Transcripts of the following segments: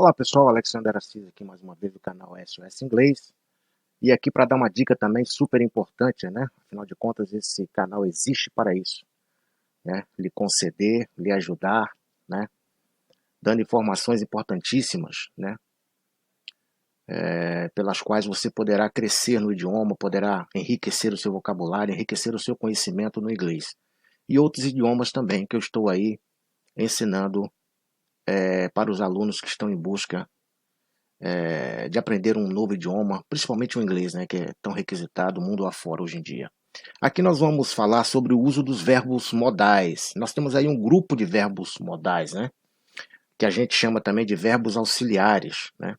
Olá pessoal, Alexander Assis aqui mais uma vez do canal SOS Inglês. E aqui para dar uma dica também super importante, né? Afinal de contas, esse canal existe para isso, né? Lhe conceder, lhe ajudar, né? Dando informações importantíssimas, né? Pelas quais você poderá crescer no idioma, poderá enriquecer o seu vocabulário, enriquecer o seu conhecimento no inglês. E outros idiomas também que eu estou aí ensinando para os alunos que estão em busca de aprender um novo idioma, principalmente o inglês, né, que é tão requisitado mundo afora hoje em dia. Aqui nós vamos falar sobre o uso dos verbos modais. Nós temos aí um grupo de verbos modais, né, que a gente chama também de verbos auxiliares, né.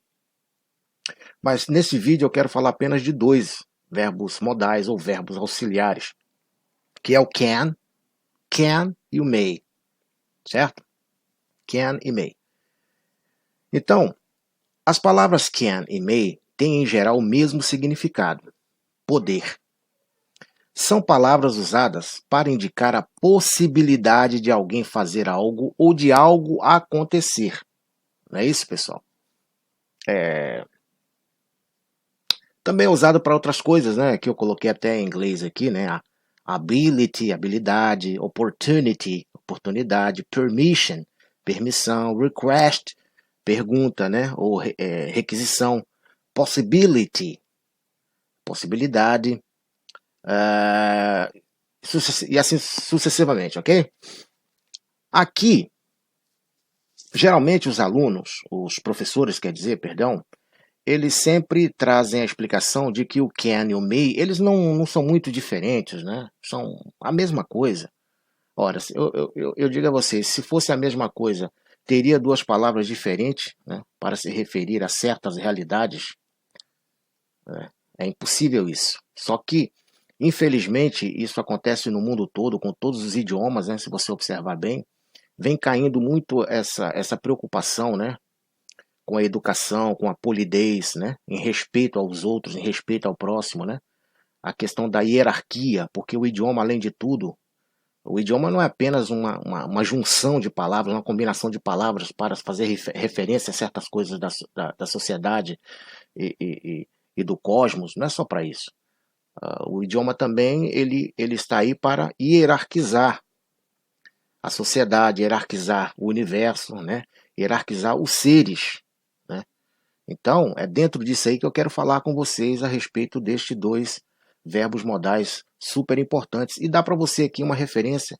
Mas nesse vídeo eu quero falar apenas de dois verbos modais ou verbos auxiliares, que é o can e o may, certo? Can e may. Então, as palavras can e may têm em geral o mesmo significado, poder. São palavras usadas para indicar a possibilidade de alguém fazer algo ou de algo acontecer. Não é isso, pessoal? Também é usado para outras coisas, né? Que eu coloquei até em inglês aqui, né? Ability, habilidade, opportunity, oportunidade, permission, permissão, request, pergunta, né? Ou requisição, possibility, possibilidade, e assim sucessivamente, ok? Aqui, geralmente os alunos, os professores, quer dizer, perdão, eles sempre trazem a explicação de que o can e o may, eles não são muito diferentes, né? São a mesma coisa. Ora, eu digo a vocês, se fosse a mesma coisa, teria duas palavras diferentes, né, para se referir a certas realidades? É impossível isso. Só que, infelizmente, isso acontece no mundo todo, com todos os idiomas, né, se você observar bem, vem caindo muito essa preocupação, né, com a educação, com a polidez, né, em respeito aos outros, em respeito ao próximo, né, a questão da hierarquia, porque o idioma, além de tudo, o idioma não é apenas uma junção de palavras, uma combinação de palavras para fazer referência a certas coisas da sociedade e do cosmos, não é só para isso. O idioma também ele está aí para hierarquizar a sociedade, hierarquizar o universo, né? Hierarquizar os seres. Né? Então, é dentro disso aí que eu quero falar com vocês a respeito destes dois verbos modais super importantes. E dá para você aqui uma referência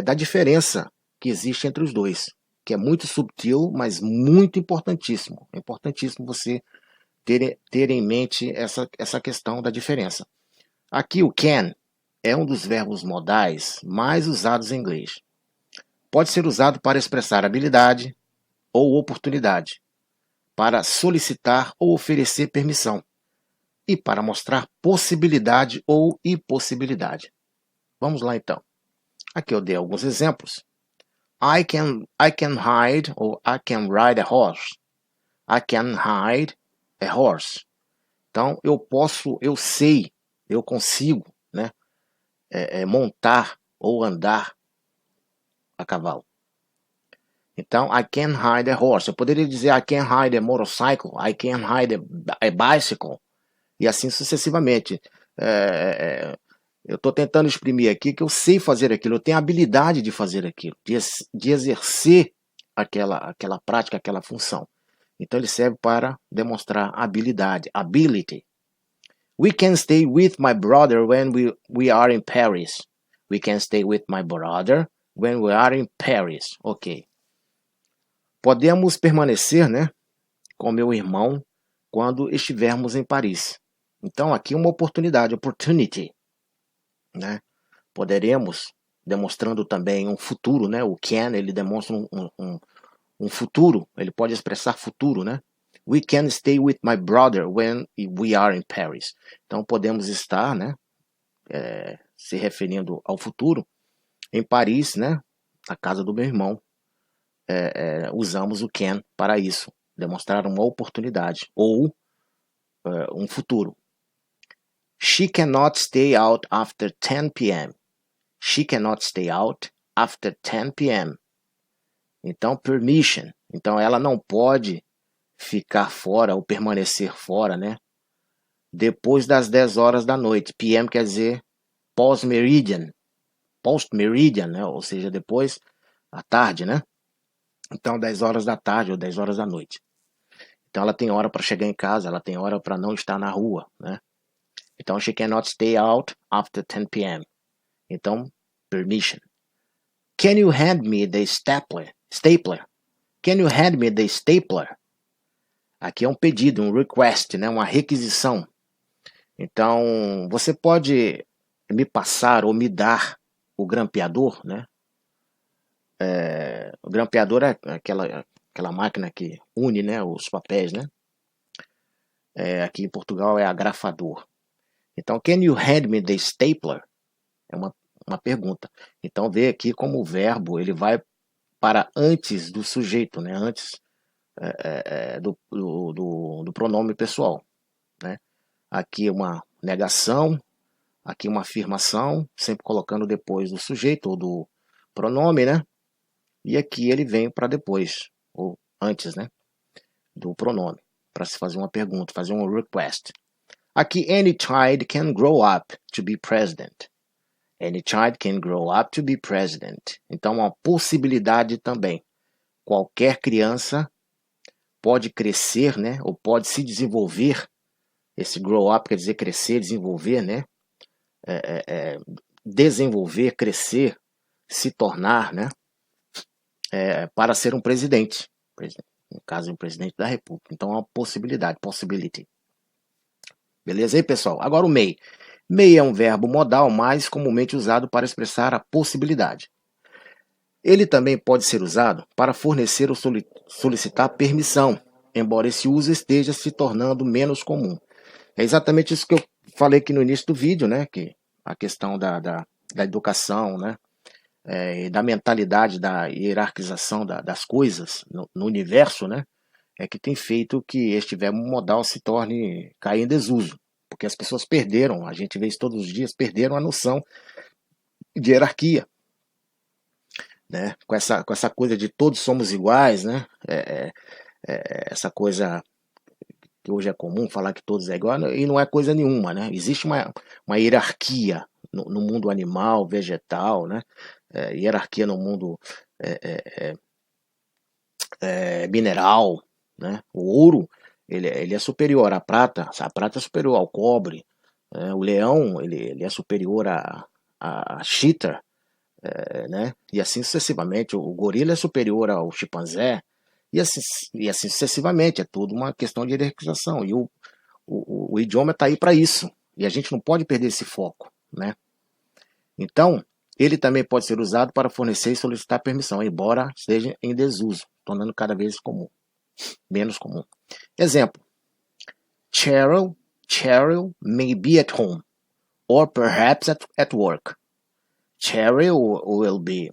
da diferença que existe entre os dois, que é muito subtil, mas muito importantíssimo. É importantíssimo você ter em mente essa questão da diferença. Aqui o can é um dos verbos modais mais usados em inglês. Pode ser usado para expressar habilidade ou oportunidade, para solicitar ou oferecer permissão e para mostrar possibilidade ou impossibilidade. Vamos lá então. Aqui eu dei alguns exemplos. I can hide ou I can ride a horse. I can hide a horse. Então eu sei, eu consigo, né, montar ou andar a cavalo. Então, I can ride a horse. Eu poderia dizer I can ride a motorcycle, I can ride a bicycle, e assim sucessivamente. Eu estou tentando exprimir aqui que eu sei fazer aquilo, eu tenho a habilidade de fazer aquilo, de exercer aquela prática, aquela função. Então, ele serve para demonstrar habilidade, ability. We can stay with my brother when we are in Paris. We can stay with my brother when we are in Paris. Ok. Podemos permanecer, né, com meu irmão quando estivermos em Paris. Então, aqui uma oportunidade, opportunity. Né? Poderemos, demonstrando também um futuro, né? O can, ele demonstra um futuro, ele pode expressar futuro, né? We can stay with my brother when we are in Paris. Então podemos estar, né? Se referindo ao futuro, em Paris, né? Na casa do meu irmão. Usamos o can para isso, demonstrar uma oportunidade ou um futuro. She cannot stay out after 10 p.m. She cannot stay out after 10 p.m. Então, permission. Então ela não pode ficar fora ou permanecer fora, né? Depois das 10 horas da noite. PM quer dizer post-meridian. Post-meridian, né? Ou seja, depois à tarde, né? Então 10 horas da tarde ou 10 horas da noite. Então ela tem hora para chegar em casa, ela tem hora para não estar na rua, né? Então she cannot stay out after 10 p.m. Então, permission. Can you hand me the stapler? Can you hand me the stapler? Aqui é um pedido, um request, né? Uma requisição. Então, você pode me passar ou me dar o grampeador, né? O grampeador é aquela máquina que une, né, os papéis, né? Aqui em Portugal é agrafador. Então, can you hand me the stapler? É uma pergunta. Então, vê aqui como o verbo ele vai para antes do sujeito, né? Antes do pronome pessoal, né? Aqui uma negação, aqui uma afirmação, sempre colocando depois do sujeito ou do pronome, né? E aqui ele vem para depois, ou antes, né? Do pronome, para se fazer uma pergunta, fazer um request. Aqui, any child can grow up to be president. Any child can grow up to be president. Então, uma possibilidade também. Qualquer criança pode crescer, né? Ou pode se desenvolver. Esse grow up quer dizer crescer, desenvolver, né? Desenvolver, crescer, se tornar, né? Para ser um presidente. No caso, um presidente da República. Então, é uma possibilidade, possibility. Beleza aí, pessoal? Agora o may. May é um verbo modal mais comumente usado para expressar a possibilidade. Ele também pode ser usado para fornecer ou solicitar permissão, embora esse uso esteja se tornando menos comum. É exatamente isso que eu falei aqui no início do vídeo, né? Que a questão da educação, né? Da mentalidade da hierarquização das coisas no universo, né? É que tem feito que este verbo modal se torne cair em desuso. Porque as pessoas perderam, a gente vê isso todos os dias, perderam a noção de hierarquia. Né? Com essa coisa de todos somos iguais, né? Essa coisa que hoje é comum falar que todos é igual, e não é coisa nenhuma, né? Existe uma hierarquia no mundo animal, vegetal, né? Hierarquia no mundo mineral, né? O ouro ele é superior à prata, a prata é superior ao cobre, né? O leão ele é superior a cheetah, né? E assim sucessivamente. O gorila é superior ao chimpanzé, e assim sucessivamente. É tudo uma questão de hierarquização. E o idioma está aí para isso. E a gente não pode perder esse foco, né? Então, ele também pode ser usado para fornecer e solicitar permissão, embora esteja em desuso, tornando cada vez menos comum. Exemplo: Cheryl may be at home, or perhaps at work. Cheryl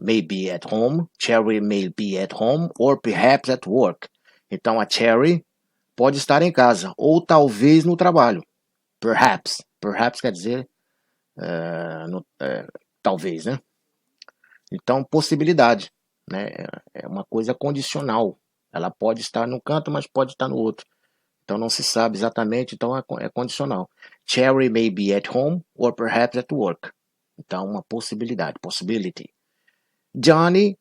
may be at home, Cherry may be at home, or perhaps at work. Então a Cherry pode estar em casa, ou talvez no trabalho. Perhaps quer dizer talvez, né? Então possibilidade, né? É uma coisa condicional. Ela pode estar num canto, mas pode estar no outro. Então não se sabe exatamente, então é condicional. Cherry may be at home, or perhaps at work. Então, uma possibilidade, possibility. Johnny,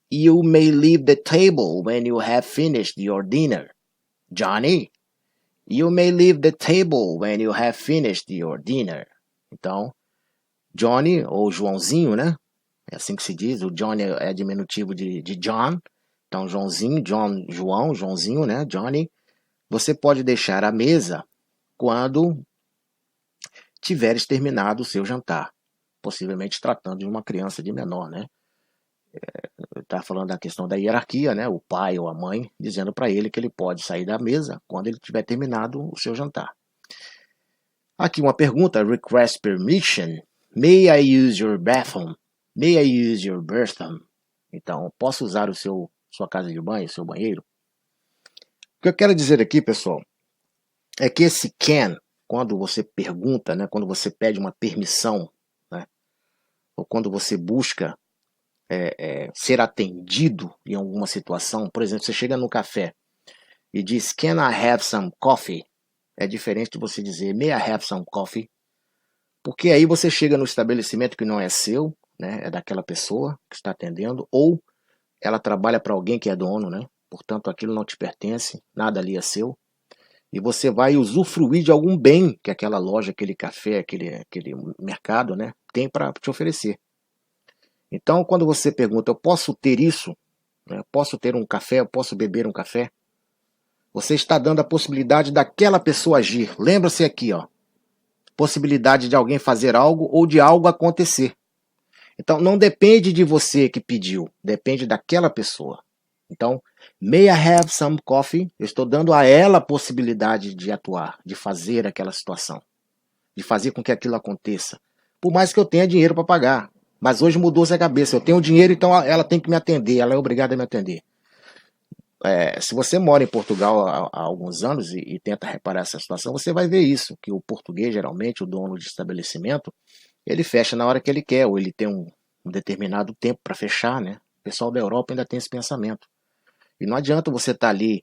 you may leave the table when you have finished your dinner. Johnny, you may leave the table when you have finished your dinner. Então, Johnny, ou Joãozinho, né? É assim que se diz. O Johnny é diminutivo de John. Então, Joãozinho, Joãozinho, né? Johnny, você pode deixar a mesa quando tiveres terminado o seu jantar. Possivelmente tratando de uma criança de menor, né? Está falando da questão da hierarquia, né? O pai ou a mãe dizendo para ele que ele pode sair da mesa quando ele tiver terminado o seu jantar. Aqui uma pergunta: request permission. May I use your bathroom? May I use your bathroom? Então, posso usar sua casa de banho, seu banheiro? O que eu quero dizer aqui, pessoal, é que esse can, quando você pergunta, né? Quando você pede uma permissão, né? Ou quando você busca ser atendido em alguma situação. Por exemplo, você chega no café e diz, can I have some coffee? É diferente de você dizer, may I have some coffee? Porque aí você chega no estabelecimento que não é seu, né? É daquela pessoa que está atendendo, ou ela trabalha para alguém que é dono, né? Portanto, aquilo não te pertence, nada ali é seu. E você vai usufruir de algum bem que aquela loja, aquele café, aquele mercado, né, tem para te oferecer. Então, quando você pergunta, eu posso ter isso? Né, posso ter um café? Eu posso beber um café? Você está dando a possibilidade daquela pessoa agir. Lembra-se aqui, ó, possibilidade de alguém fazer algo ou de algo acontecer. Então, não depende de você que pediu, depende daquela pessoa. Então, may I have some coffee? Eu estou dando a ela a possibilidade de atuar, de fazer aquela situação, de fazer com que aquilo aconteça. Por mais que eu tenha dinheiro para pagar. Mas hoje mudou-se a cabeça. Eu tenho dinheiro, então ela tem que me atender, ela é obrigada a me atender. Se você mora em Portugal há alguns anos e tenta reparar essa situação, você vai ver isso, que o português, geralmente, o dono de estabelecimento, ele fecha na hora que ele quer, ou ele tem um determinado tempo para fechar, né? O pessoal da Europa ainda tem esse pensamento. E não adianta você estar ali,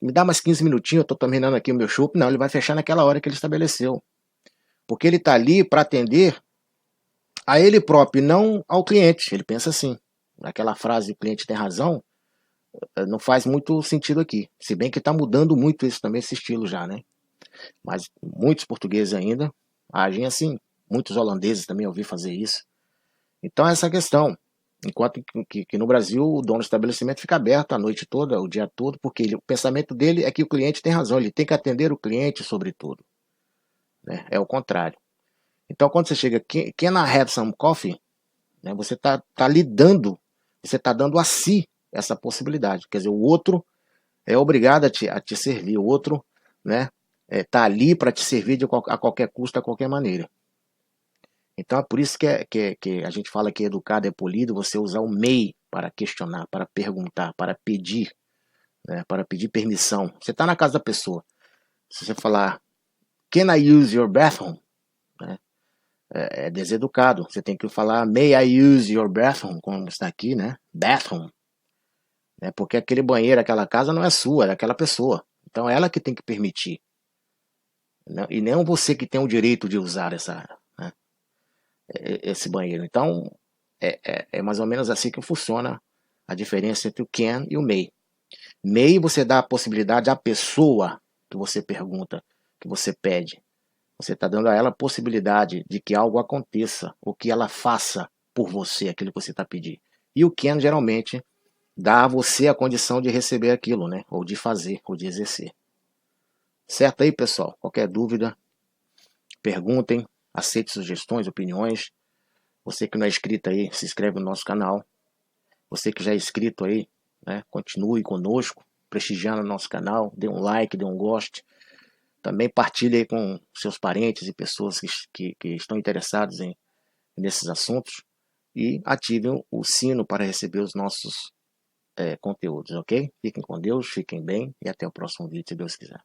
me dá mais 15 minutinhos, eu estou terminando aqui o meu chopp. Não, ele vai fechar naquela hora que ele estabeleceu. Porque ele está ali para atender a ele próprio, não ao cliente. Ele pensa assim. Aquela frase, o cliente tem razão, não faz muito sentido aqui. Se bem que está mudando muito isso também, esse estilo já, né? Mas muitos portugueses ainda agem assim. Muitos holandeses também ouvi fazer isso. Então essa questão. Enquanto que no Brasil o dono do estabelecimento fica aberto a noite toda, o dia todo, porque o pensamento dele é que o cliente tem razão, ele tem que atender o cliente sobretudo. Né? É o contrário. Então quando você chega, can I have some coffee? Né, você tá lhe dando, você está dando a si essa possibilidade. Quer dizer, o outro é obrigado a te servir, o outro né, tá ali para te servir a qualquer custo, a qualquer maneira. Então é por isso que a gente fala que educado é polido, você usar o may para questionar, para perguntar, para pedir, né, para pedir permissão. Você está na casa da pessoa. Se você falar, can I use your bathroom? Né, é deseducado. Você tem que falar, may I use your bathroom? Como está aqui, né? Bathroom. Né, porque aquele banheiro, aquela casa não é sua, é daquela pessoa. Então é ela que tem que permitir. Né, e não você que tem o direito de usar esse banheiro. Então, é mais ou menos assim que funciona a diferença entre o can e o may. May você dá a possibilidade à pessoa que você pergunta, que você pede. Você está dando a ela a possibilidade de que algo aconteça, ou que ela faça por você aquilo que você está pedindo. E o can geralmente dá a você a condição de receber aquilo, né? Ou de fazer, ou de exercer. Certo aí, pessoal? Qualquer dúvida, perguntem, aceite sugestões, opiniões. Você que não é inscrito aí, se inscreve no nosso canal. Você que já é inscrito aí, né, continue conosco, prestigiando o nosso canal. Dê um like, dê um goste. Também partilhe aí com seus parentes e pessoas que estão interessados nesses assuntos. E ativem o sino para receber os nossos conteúdos, ok? Fiquem com Deus, fiquem bem e até o próximo vídeo, se Deus quiser.